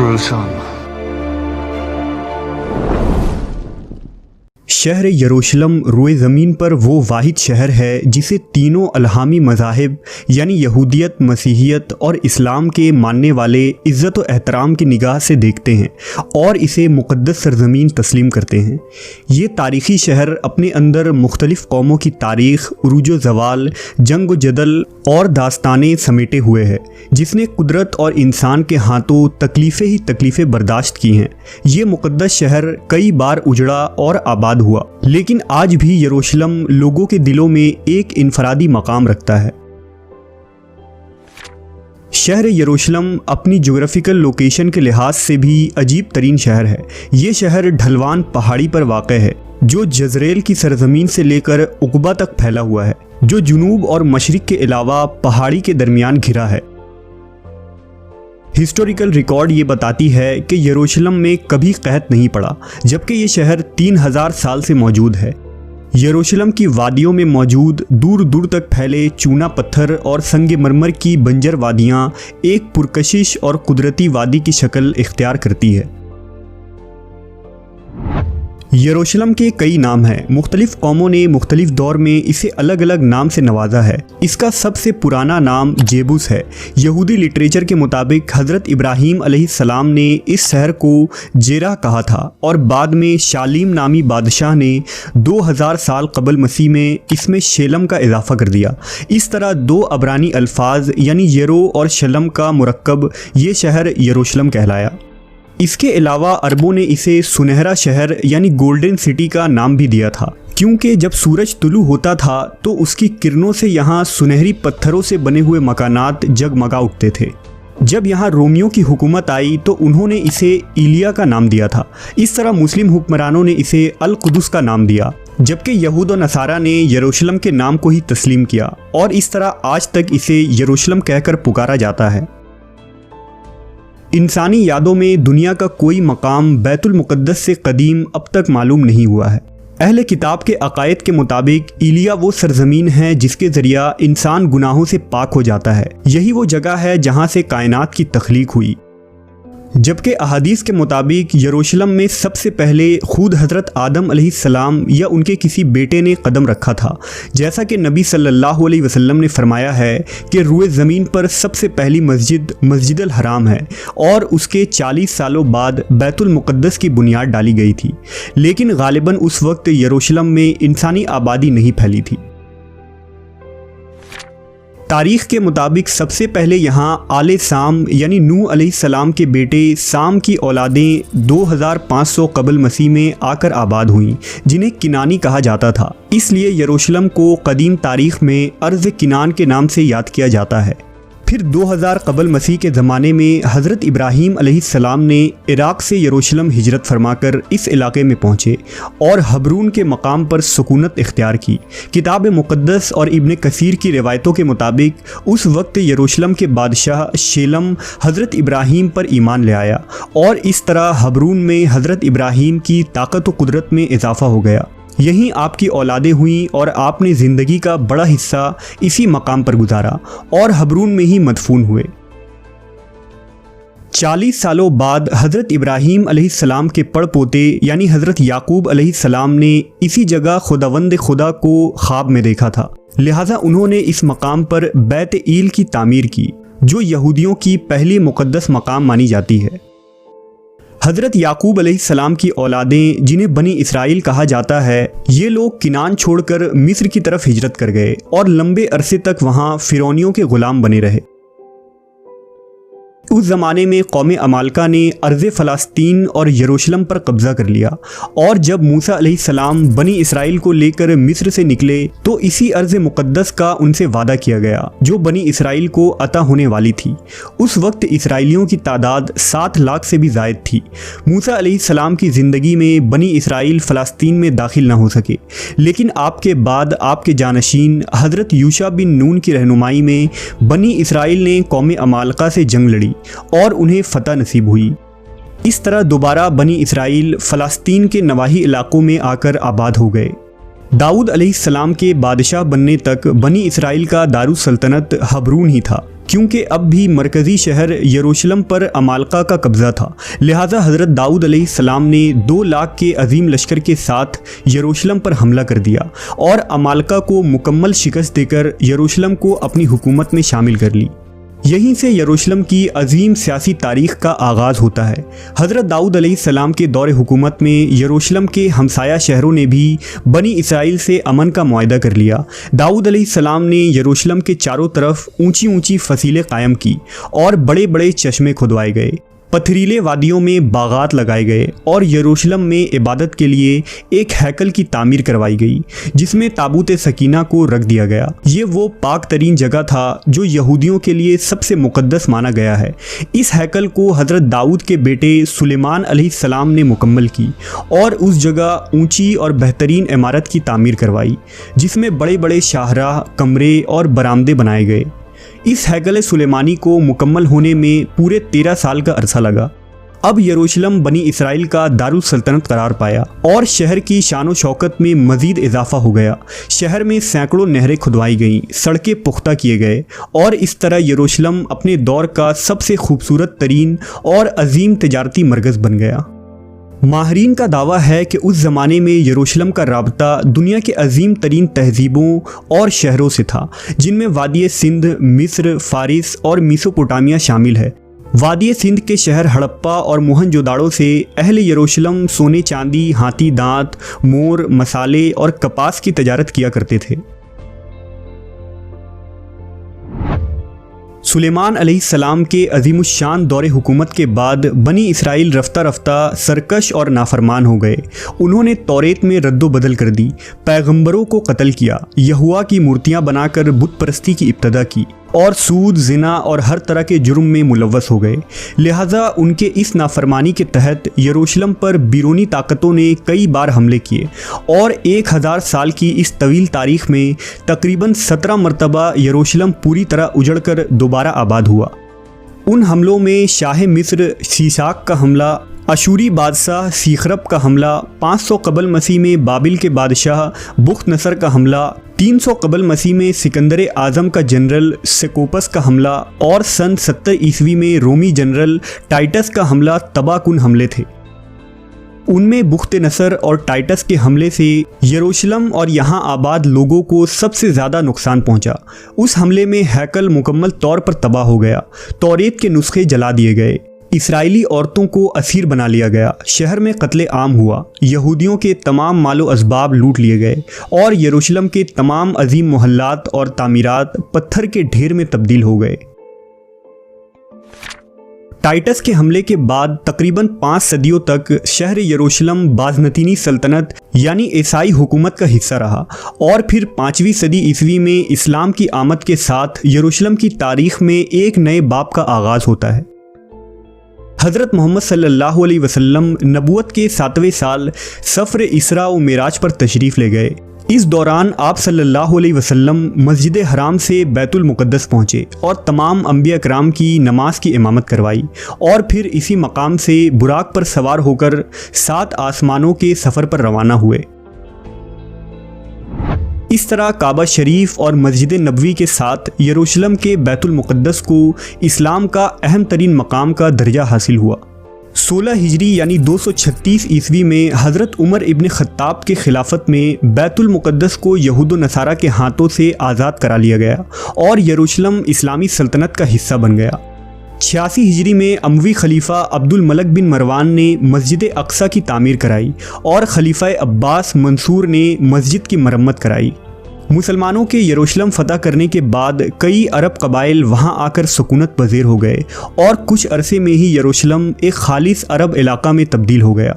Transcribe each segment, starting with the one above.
Jerusalem. शहर यरूशलेम रोए ज़मीन पर वो वाहिद शहर है जिसे तीनों अलहामी मज़ाहिब यानी यहूदियत, मसीहियत और इस्लाम के मानने वाले इज़्ज़त व एहतराम की निगाह से देखते हैं और इसे मुक़द्दस सरज़मीन तस्लीम करते हैं। ये तारीख़ी शहर अपने अंदर मुख्तलिफ़ कौमों की तारीख़, उरूज व ज़वाल, जंग व जदल और दास्तानें समेटे हुए है, जिसने कुदरत और इंसान के हाथों तकलीफ़ें ही तकलीफ़ें बर्दाश्त की हैं। ये मुक़द्दस शहर कई बार उजड़ा और आबाद हुआ, लेकिन आज भी यरूशलेम लोगों के दिलों में एक इनफरादी मकाम रखता है। शहर यरूशलेम अपनी ज्योग्राफिकल लोकेशन के लिहाज से भी अजीब तरीन शहर है। ये शहर ढलवान पहाड़ी पर वाक़ है जो जज़रेल की सरजमीन से लेकर उक़बा तक फैला हुआ है, जो जुनूब और मशरिक़ के अलावा पहाड़ी के दरमियान घिरा है। हिस्टोरिकल रिकॉर्ड ये बताती है कि यरूशलेम में कभी कहत नहीं पड़ा, जबकि ये शहर 3000 साल से मौजूद है। यरूशलेम की वादियों में मौजूद दूर दूर तक फैले चूना पत्थर और संगमरमर की बंजर वादियाँ एक पुरकशिश और कुदरती वादी की शक्ल इख्तियार करती है। यरूशलेम के कई नाम हैं। मुख्तलिफ कौमों ने मुख्तलिफ दौर में इसे अलग अलग नाम से नवाजा है। इसका सबसे पुराना नाम जेबूस है। यहूदी लिटरेचर के मुताबिक हज़रत इब्राहीम अलैहिस्सलाम ने इस शहर को जेरा कहा था और बाद में शालीम नामी बादशाह ने 2000 साल कबल मसीह में इसमें शेलम का इजाफा कर दिया। इस तरह दो अबरानी अल्फाज यानी येरो और शलम का मुरक्कब ये शहर यरूशलेम कहलाया। इसके अलावा अरबों ने इसे सुनहरा शहर यानी गोल्डन सिटी का नाम भी दिया था, क्योंकि जब सूरज तुलू होता था तो उसकी किरणों से यहाँ सुनहरी पत्थरों से बने हुए मकानात जगमगा उठते थे। जब यहाँ रोमियों की हुकूमत आई तो उन्होंने इसे इलिया का नाम दिया था। इस तरह मुस्लिम हुक्मरानों ने इसे अल कुदस का नाम दिया, जबकि यहूद और नसारा ने यरूशलेम के नाम को ही तस्लीम किया और इस तरह आज तक इसे यरूशलेम कहकर पुकारा जाता है। इंसानी यादों में दुनिया का कोई मकाम बैतुल मुक़द्दस से कदीम अब तक मालूम नहीं हुआ है। अहले किताब के अकायद के मुताबिक इलिया वो सरजमीन है जिसके ज़रिया इंसान गुनाहों से पाक हो जाता है। यही वो जगह है जहाँ से कायनात की तख्लीक हुई। जबकि अहादीस के मुताबिक यरूशलेम में सबसे पहले खुद हज़रत आदम अलैहिस्सलाम या उनके किसी बेटे ने कदम रखा था। जैसा कि नबी सल्लल्लाहु अलैहि वसल्लम ने फरमाया है कि रुए ज़मीन पर सबसे पहली मस्जिद मस्जिदुल हराम है और उसके 40 सालों बाद बैतुल मुक़द्दस की बुनियाद डाली गई थी, लेकिन गालिबन उस वक्त यरूशलेम में इंसानी आबादी नहीं फैली थी। तारीख़ के मुताबिक सबसे पहले यहाँ आले साम यानी नूह अलैहिस्सलाम के बेटे साम की औलादें 2500 कबल मसीह में आकर आबाद हुईं, जिन्हें किनानी कहा जाता था। इसलिए यरूशलेम को कदीम तारीख़ में अर्ज़ किनान के नाम से याद किया जाता है। फिर 2000 कबल मसीह के ज़माने में हज़रत इब्राहीम अलैहिस्सलाम ने इराक़ से यरूशलेम हिजरत फरमाकर इस इलाके में पहुँचे और हबरून के मकाम पर सुकूनत इख्तियार की। किताब मुक़द्दस और इब्न कसीर की रिवायतों के मुताबिक उस वक्त यरूशलेम के बादशाह शेलम हज़रत इब्राहीम पर ईमान ले आया और इस तरह हबरून में हज़रत इब्राहीम की ताकत व कुदरत में इजाफ़ा हो गया। यहीं आपकी औलादें हुईं और आपने ज़िंदगी का बड़ा हिस्सा इसी मकाम पर गुजारा और हबरून में ही मदफून हुए। 40 सालों बाद हज़रत इब्राहीम अलैहिस्सलाम के पड़पोते यानी हज़रत याकूब अलैहिस्सलाम ने इसी जगह खुदावंद खुदा को ख्वाब में देखा था। लिहाजा उन्होंने इस मकाम पर बैत ईल की तामीर की, जो यहूदियों की पहली मुक़द्दस मकाम मानी जाती है। हज़रत याकूब अलैहिस्सलाम की औलादें, जिन्हें बनी इसराइल कहा जाता है, ये लोग किनान छोड़कर मिस्र की तरफ हिजरत कर गए और लंबे अरसे तक वहाँ फ़िरौनियों के ग़ुलाम बने रहे। उस ज़माने में कौम अमालका ने अर्ज़ फ़लस्तीन और यरूशलेम पर कब्ज़ा कर लिया और जब मूसा अलैहिस्सलाम बनी इसराइल को लेकर मिस्र से निकले तो इसी अर्ज़ मुक़द्दस का उनसे वादा किया गया जो बनी इसराइल को अता होने वाली थी। उस वक्त इसराइलियों की तादाद 7 लाख से भी ज़ायद थी। मूसा अलैहिस्सलाम की ज़िंदगी में बनी इसराइल फ़लस्तीन में दाखिल न हो सके, लेकिन आपके बाद आपके जानशीन हज़रत यूशा बिन नून की रहनुमाई में बनी इसराइल ने कौम अमालका से जंग लड़ी और उन्हें फतह नसीब हुई। इस तरह दोबारा बनी इसराइल फ़लस्तीन के नवाही इलाकों में आकर आबाद हो गए। दाऊद अलैहिस्सलाम के बादशाह बनने तक बनी इसराइल का दारुस सल्तनत हबरून ही था। क्योंकि अब भी मरकज़ी शहर यरूशलेम पर अमालका का कब्ज़ा था। लिहाजा हज़रत दाऊद अलैहिस्सलाम ने 2 लाख के अजीम लश्कर के साथ यरूशलेम पर हमला कर दिया और अमालका को मुकम्मल शिकस्त देकर यरूशलेम को अपनी हुकूमत में शामिल कर ली। यहीं से यरूशलेम की अजीम सियासी तारीख़ का आगाज़ होता है। हज़रत दाऊद अलैहिस्सलाम के दौर हुकूमत में यरूशलेम के हमसाया शहरों ने भी बनी इसराइल से अमन का मुआहदा कर लिया। दाऊद अलैहिस्सलाम ने यरूशलेम के चारों तरफ ऊंची ऊंची फसीलें कायम की और बड़े बड़े चश्मे खुदवाए गए, पथरीले वादियों में बागात लगाए गए और यरूशलेम में इबादत के लिए एक हैकल की तामीर करवाई गई जिसमें ताबूत सकीना को रख दिया गया। ये वो पाक तरीन जगह था जो यहूदियों के लिए सबसे मुक़द्दस माना गया है। इस हैकल को हज़रत दाऊद के बेटे सुलेमान अलैहिस्सलाम ने मुकम्मल की और उस जगह ऊंची और बेहतरीन इमारत की तामीर करवाई जिसमें बड़े बड़े शाहराह, कमरे और बरामदे बनाए गए। इस हैकल सुलेमानी को मुकम्मल होने में पूरे 13 साल का अरसा लगा। अब यरूशलेम बनी इसराइल का दारुल सल्तनत करार पाया और शहर की शान व शौकत में मज़ीद इजाफा हो गया। शहर में सैकड़ों नहरें खुदवाई गईं, सड़कें पुख्ता किए गए और इस तरह यरूशलेम अपने दौर का सबसे खूबसूरत तरीन और अजीम तिजारती मरकज़ बन गया। माहरीन का दावा है कि उस ज़माने में यरूशलेम का राबता दुनिया के अजीम तरीन तहजीबों और शहरों से था, जिनमें वादी सिंध, मिस्र, फारिस और मेसोपोटामिया शामिल है। वादी सिंध के शहर हड़प्पा और मोहनजोदाड़ो से अहले यरूशलेम सोने, चांदी, हाथी दांत, मोर, मसाले और कपास की तजारत किया करते थे। सुलेमान अलैहिस्सलाम के अज़ीमुश्शान दौरे हुकूमत के बाद बनी इसराइल रफ्ता रफ्ता सरकश और नाफरमान हो गए। उन्होंने तौरेत में रद्दो बदल कर दी, पैगंबरों को कत्ल किया, यहुआ की मूर्तियां बनाकर बुत परस्ती की इब्तदा की और सूद, जिना और हर तरह के जुर्म में मुलव्वस हो गए। लिहाजा उनके इस नाफरमानी के तहत यरूशलेम पर बिरूनी ताकतों ने कई बार हमले किए और 1000 साल की इस तवील तारीख़ में तकरीबन 17 मरतबा यरूशलेम पूरी तरह उजड़कर दोबारा आबाद हुआ। उन हमलों में शाह मिस्र सीसाक का हमला, अशूरी बादशाह सीखरब का हमला, 500 कबल मसीह में बाबिल के बादशाह बुख्त नसर का हमला, 300 कबल मसीह में सिकंदर आज़म का जनरल सेकोपस का हमला और सन 70 ईस्वी में रोमी जनरल टाइटस का हमला तबाहकुन हमले थे। उनमें बुख्त नसर और टाइटस के हमले से यरूशलेम और यहाँ आबाद लोगों को सबसे ज़्यादा नुकसान पहुँचा। उस हमले में हैकल मुकम्मल तौर पर तबाह हो गया, तौरेत के नुस्खे जला दिए गए, इसराइली औरतों को असीर बना लिया गया, शहर में कत्ले आम हुआ, यहूदियों के तमाम मालो असबाब लूट लिए गए और यरूशलेम के तमाम अजीम मोहल्लात और तामीरात पत्थर के ढेर में तब्दील हो गए। टाइटस के हमले के बाद तकरीबन 5 सदियों तक शहर यरूशलेम बाज़नतीनी सल्तनत यानी ईसाई हुकूमत का हिस्सा रहा और फिर 5वीं सदी ईस्वी में इस्लाम की आमद के साथ यरूशलेम की तारीख़ में एक नए बाब का आगाज़ होता है। हज़रत मोहम्मद सल्लल्लाहु अलैहि वसल्लम नबूवत के 7वें साल सफ़र इसरा व मिराज पर तशरीफ़ ले गए। इस दौरान आप सल्लल्लाहु अलैहि वसल्लम मस्जिद हराम से बैतुल मुक़द्दस पहुँचे और तमाम अंबिया कराम की नमाज की इमामत करवाई और फिर इसी मकाम से बुराक पर सवार होकर 7 आसमानों के सफ़र पर रवाना हुए। इस तरह काबा शरीफ और मस्जिद नबवी के साथ यरूशलेम के बैतुल मुक़द्दस को इस्लाम का अहम तरीन मकाम का दर्जा हासिल हुआ। 16 हिजरी यानी 236 ईस्वी में हज़रत उमर इब्न ख़त्ताब के खिलाफत में बैतुल मुक़द्दस को यहूद व नसारा के हाथों से आज़ाद करा लिया गया और यरूशलेम इस्लामी सल्तनत का हिस्सा बन गया। 86 हिजरी में अमवी खलीफा अब्दुल मलक बिन मरवान ने मस्जिद अक्सा की तामीर कराई और खलीफा अब्बास मंसूर ने मस्जिद की मरम्मत कराई। मुसलमानों के यरूशलेम फ़तह करने के बाद कई अरब कबाइल वहां आकर सुकूनत पज़ीर हो गए और कुछ अरसे में ही यरूशलेम एक खालिस अरब इलाका में तब्दील हो गया।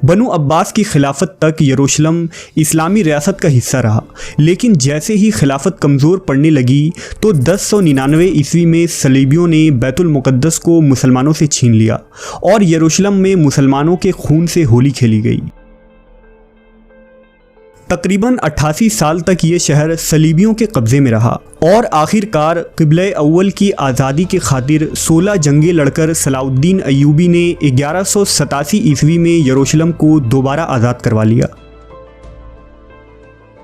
बनु अब्बास की खिलाफत तक यरूशलेम इस्लामी रियासत का हिस्सा रहा, लेकिन जैसे ही खिलाफत कमज़ोर पड़ने लगी तो 1099 ईस्वी में सलीबियों ने बैतुल मुक़द्दस को मुसलमानों से छीन लिया और यरूशलेम में मुसलमानों के खून से होली खेली गई। तकरीबन 88 साल तक ये शहर सलीबियों के कब्ज़े में रहा और आखिरकार क़िबला अव्वल की आज़ादी के खातिर 16 जंगें लड़कर सलाउद्दीन अय्यूबी ने 1187 ईस्वी में यरूशलेम को दोबारा आज़ाद करवा लिया।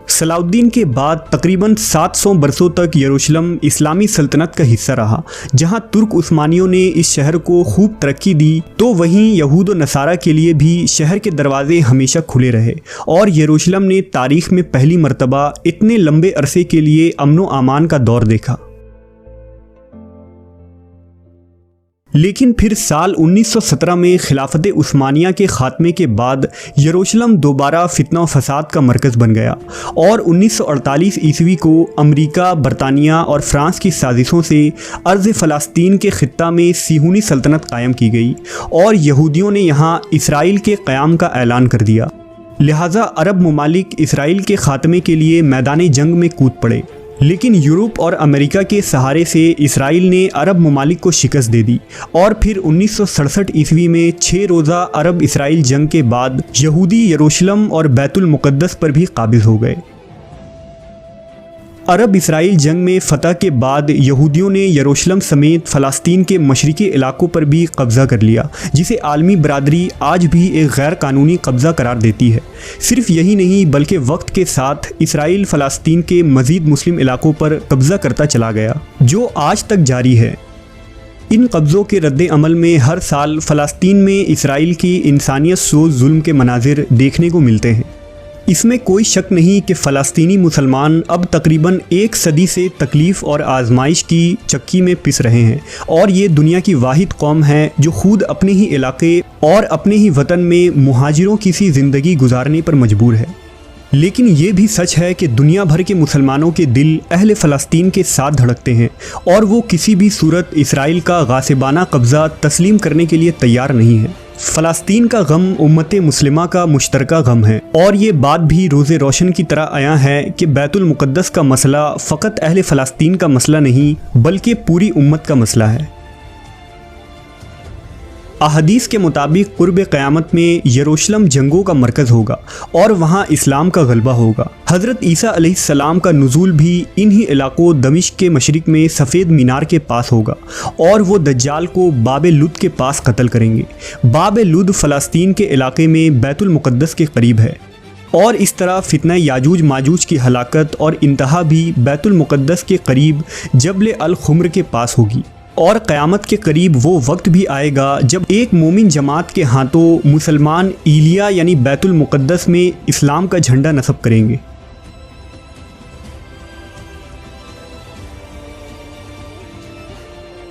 सलाउद्दीन के बाद तकरीबन 700 बरसों तक यरूशलेम इस्लामी सल्तनत का हिस्सा रहा। जहां तुर्क उस्मानियों ने इस शहर को खूब तरक्की दी, तो वहीं यहूद और नसारा के लिए भी शहर के दरवाजे हमेशा खुले रहे और यरूशलेम ने तारीख में पहली मर्तबा इतने लंबे अरसे के लिए अमन व अमान का दौर देखा। लेकिन फिर साल 1917 में खिलाफत उस्मानिया के खात्मे के बाद यरूशलेम दोबारा फितना व फसाद का मरकज़ बन गया और 1948 ईस्वी को अमेरिका, बरतानिया और फ्रांस की साजिशों से अर्ज़ फ़लस्तीन के ख़ित्ता में सिहूनी सल्तनत कायम की गई और यहूदियों ने यहाँ इसराइल के क़याम का ऐलान कर दिया। लिहाजा अरब ममालिक इसराइल के ख़ात्मे के लिए मैदान जंग में कूद पड़े, लेकिन यूरोप और अमेरिका के सहारे से इसराइल ने अरब ममालिक को शिकस्त दे दी और फिर 1967 ईस्वी में 6 रोज़ा अरब इसराइल जंग के बाद यहूदी यरूशलेम और बैतुल मुक़द्दस पर भी काबिज़ हो गए। अरब इसराइल जंग में फ़तह के बाद यहूदियों ने यरूशलेम समेत फ़लस्तीन के मशरिकी इलाकों पर भी कब्ज़ा कर लिया, जिसे आलमी बरादरी आज भी एक गैर कानूनी कब्ज़ा करार देती है। सिर्फ यही नहीं बल्कि वक्त के साथ इसराइल फ़लस्तीन के मज़ीद मुस्लिम इलाकों पर कब्ज़ा करता चला गया, जो आज तक जारी है। इन कब्ज़ों के रद्द अमल में हर साल फ़लस्तीन में इसराइल की इंसानियत सोज़ जुल्म के मनाजिर देखने को मिलते हैं। इसमें कोई शक नहीं कि फ़लस्तीनी मुसलमान अब तकरीबन 1 सदी से तकलीफ़ और आजमाइश की चक्की में पिस रहे हैं और ये दुनिया की वाहिद कौम है जो खुद अपने ही इलाके और अपने ही वतन में मुहाजिरों की सी ज़िंदगी गुजारने पर मजबूर है। लेकिन ये भी सच है कि दुनिया भर के मुसलमानों के दिल अहले फ़लस्तीन के साथ धड़कते हैं और वो किसी भी सूरत इसराइल का गासिबाना कब्ज़ा तस्लीम करने के लिए तैयार नहीं है। फ़लस्तीन का गम उम्मत मुस्लिमा का मुश्तरका गम है और ये बात भी रोज़े रोशन की तरह आया है कि बैतुल मुक़द्दस का मसला फ़कत अहले फ़लस्तीन का मसला नहीं बल्कि पूरी उम्मत का मसला है। अहदीस के मुताबिक कुर्ब क़यामत में यरूशलेम जंगों का मरकज़ होगा और वहाँ इस्लाम का गलबा होगा। हज़रत ईसा अलैहिस्सलाम का नुज़ूल भी इन्हीं इलाकों दमिश्क के मशरिक़ में सफ़ेद मीनार के पास होगा और वो दज्जाल को बाब लुद के पास कत्ल करेंगे। बाब लुद फ़लस्तीन के इलाके में बैतुल मुक़द्दस के करीब है और इस तरह फितना याजूज माजूज की हलाकत और इंतहा भी बैतुल मुक़द्दस के करीब जबल अल खुम्र के पास होगी। और क़यामत के करीब वो वक्त भी आएगा जब एक मोमिन जमात के हाथों मुसलमान ईलिया यानी बैतुल मुक़द्दस में इस्लाम का झंडा नस्ब करेंगे।